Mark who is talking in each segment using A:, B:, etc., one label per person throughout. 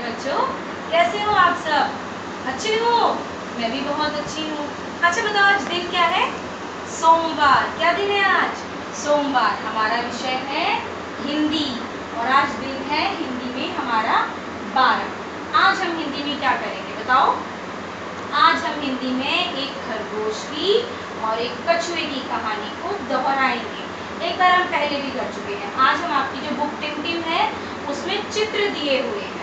A: बच्चों, कैसे हो आप सब? अच्छे हो? मैं भी बहुत अच्छी हूँ। अच्छा बताओ, आज दिन क्या है? सोमवार। क्या दिन है आज? सोमवार। हमारा विषय है हिंदी और आज दिन है हिंदी में हमारा 12। आज हम हिंदी में क्या करेंगे बताओ? आज हम हिंदी में एक खरगोश की और एक कछुए की कहानी को दोहराएंगे। एक बार हम पहले भी कर चुके हैं। आज हम आपकी जो बुक टिम है उसमें चित्र दिए हुए हैं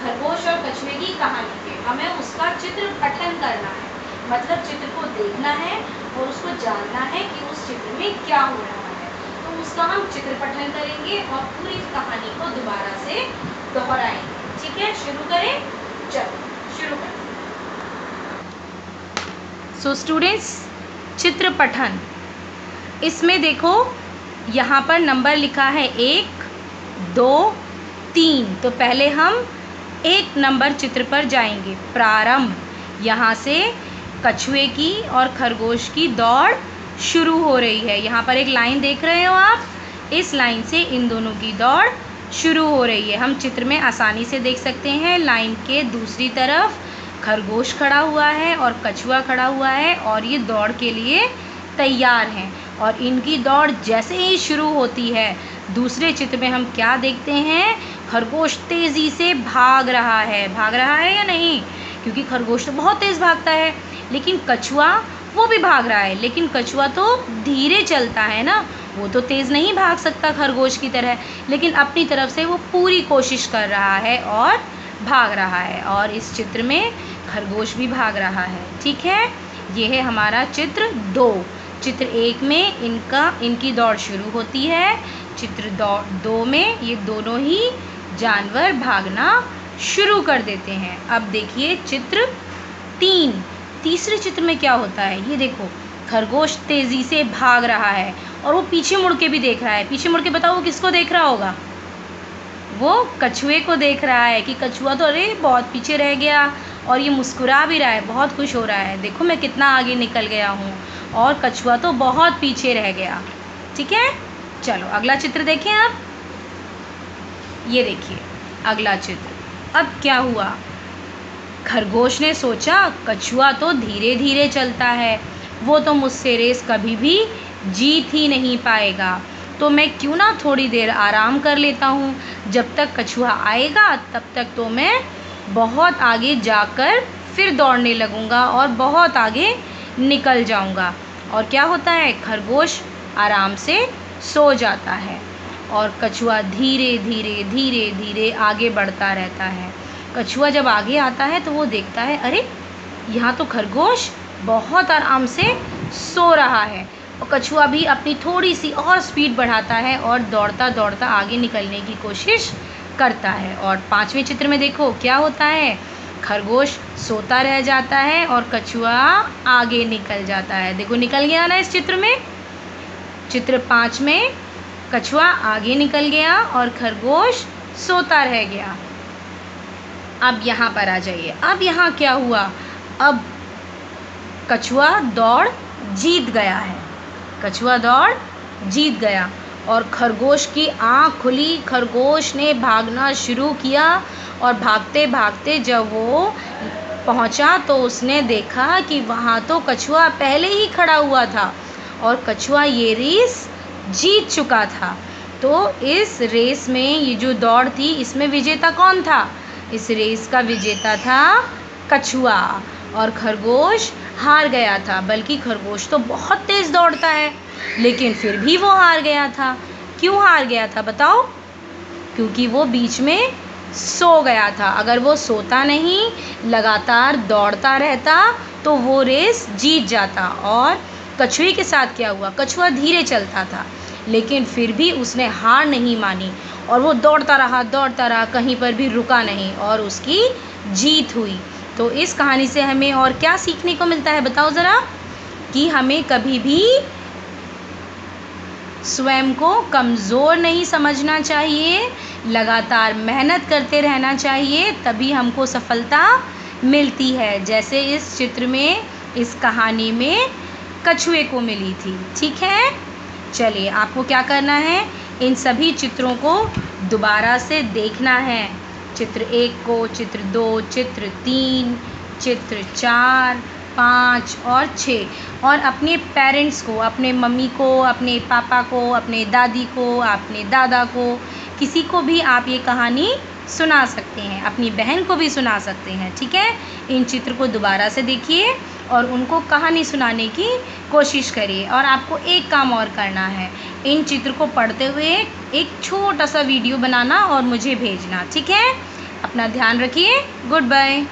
A: खरगोश और कछुए की कहानी के। हमें उसका चित्र पठन करना है, मतलब चित्र को देखना है और उसको जानना है कि उस चित्र में क्या हो रहा है। तो उसका हम चित्र पठन करेंगे और पूरी कहानी को दोबारा से दोहराएंगे। ठीक है, शुरू करें? चलो शुरू करें। सो स्टूडेंट्स, चित्र पठन, इसमें देखो यहाँ पर नंबर लिखा है 1, 2, 3। तो पहले हम 1 नंबर चित्र पर जाएंगे। प्रारंभ। यहाँ से कछुए की और खरगोश की दौड़ शुरू हो रही है। यहाँ पर एक लाइन देख रहे हो आप, इस लाइन से इन दोनों की दौड़ शुरू हो रही है। हम चित्र में आसानी से देख सकते हैं, लाइन के दूसरी तरफ खरगोश खड़ा हुआ है और कछुआ खड़ा हुआ है और ये दौड़ के लिए तैयार हैं। और इनकी दौड़ जैसे ही शुरू होती है, दूसरे चित्र में हम क्या देखते हैं? खरगोश तेज़ी से भाग रहा है या नहीं? क्योंकि खरगोश तो बहुत तेज़ भागता है, लेकिन कछुआ वो भी भाग रहा है, लेकिन कछुआ तो धीरे चलता है ना, वो तो तेज़ नहीं भाग सकता खरगोश की तरह, लेकिन अपनी तरफ से वो पूरी कोशिश कर रहा है और भाग रहा है। और इस चित्र में खरगोश भी भाग रहा है। ठीक है, ये है हमारा चित्र 2। चित्र 1 में इनकी दौड़ शुरू होती है, चित्र 2 में ये दोनों ही जानवर भागना शुरू कर देते हैं। अब देखिए चित्र 3। तीसरे चित्र में क्या होता है? ये देखो, खरगोश तेज़ी से भाग रहा है और वो पीछे मुड़ के भी देख रहा है। पीछे मुड़ के बताओ वो किसको देख रहा होगा? वो कछुए को देख रहा है कि कछुआ तो अरे बहुत पीछे रह गया, और ये मुस्कुरा भी रहा है, बहुत खुश हो रहा है, देखो मैं कितना आगे निकल गया हूँ, और कछुआ तो बहुत पीछे रह गया। ठीक है, चलो अगला चित्र देखें आप। ये देखिए अगला चित्र। अब क्या हुआ? खरगोश ने सोचा कछुआ तो धीरे धीरे चलता है, वो तो मुझसे रेस कभी भी जीत ही नहीं पाएगा, तो मैं क्यों ना थोड़ी देर आराम कर लेता हूँ। जब तक कछुआ आएगा तब तक तो मैं बहुत आगे जाकर फिर दौड़ने लगूँगा और बहुत आगे निकल जाऊँगा। और क्या होता है? खरगोश आराम से सो जाता है और कछुआ धीरे धीरे धीरे धीरे आगे बढ़ता रहता है। कछुआ जब आगे आता है तो वो देखता है, अरे यहाँ तो खरगोश बहुत आराम से सो रहा है। और कछुआ भी अपनी थोड़ी सी और स्पीड बढ़ाता है और दौड़ता दौड़ता आगे निकलने की कोशिश करता है। और 5वें चित्र में देखो क्या होता है? खरगोश सोता रह जाता है और कछुआ आगे निकल जाता है। देखो निकल गया ना इस चित्र में। चित्र 5 में कछुआ आगे निकल गया और खरगोश सोता रह गया। अब यहाँ पर आ जाइए। अब यहाँ क्या हुआ? अब कछुआ दौड़ जीत गया है। कछुआ दौड़ जीत गया और खरगोश की आँख खुली। खरगोश ने भागना शुरू किया और भागते भागते जब वो पहुँचा तो उसने देखा कि वहाँ तो कछुआ पहले ही खड़ा हुआ था और कछुआ ये रेस जीत चुका था। तो इस रेस में, ये जो दौड़ थी, इसमें विजेता कौन था? इस रेस का विजेता था कछुआ और खरगोश हार गया था। बल्कि खरगोश तो बहुत तेज़ दौड़ता है, लेकिन फिर भी वो हार गया था। क्यों हार गया था बताओ? क्योंकि वो बीच में सो गया था। अगर वो सोता नहीं, लगातार दौड़ता रहता, तो वो रेस जीत जाता। और कछुए के साथ क्या हुआ? कछुआ धीरे चलता था, लेकिन फिर भी उसने हार नहीं मानी और वो दौड़ता रहा, कहीं पर भी रुका नहीं और उसकी जीत हुई। तो इस कहानी से हमें और क्या सीखने को मिलता है बताओ ज़रा? कि हमें कभी भी स्वयं को कमज़ोर नहीं समझना चाहिए, लगातार मेहनत करते रहना चाहिए, तभी हमको सफलता मिलती है। जैसे इस चित्र में, इस कहानी में कछुए को मिली थी। ठीक है, चलिए आपको क्या करना है? इन सभी चित्रों को दोबारा से देखना है। चित्र 1 को, चित्र 2, चित्र 3, चित्र 4, 5 और 6। और अपने पेरेंट्स को, अपने मम्मी को, अपने पापा को, अपने दादी को, अपने दादा को, किसी को भी आप ये कहानी सुना सकते हैं, अपनी बहन को भी सुना सकते हैं। ठीक है, इन चित्र को दोबारा से देखिए और उनको कहानी सुनाने की कोशिश करिए। और आपको एक काम और करना है, इन चित्र को पढ़ते हुए एक छोटा सा वीडियो बनाना और मुझे भेजना। ठीक है, अपना ध्यान रखिए। Good bye.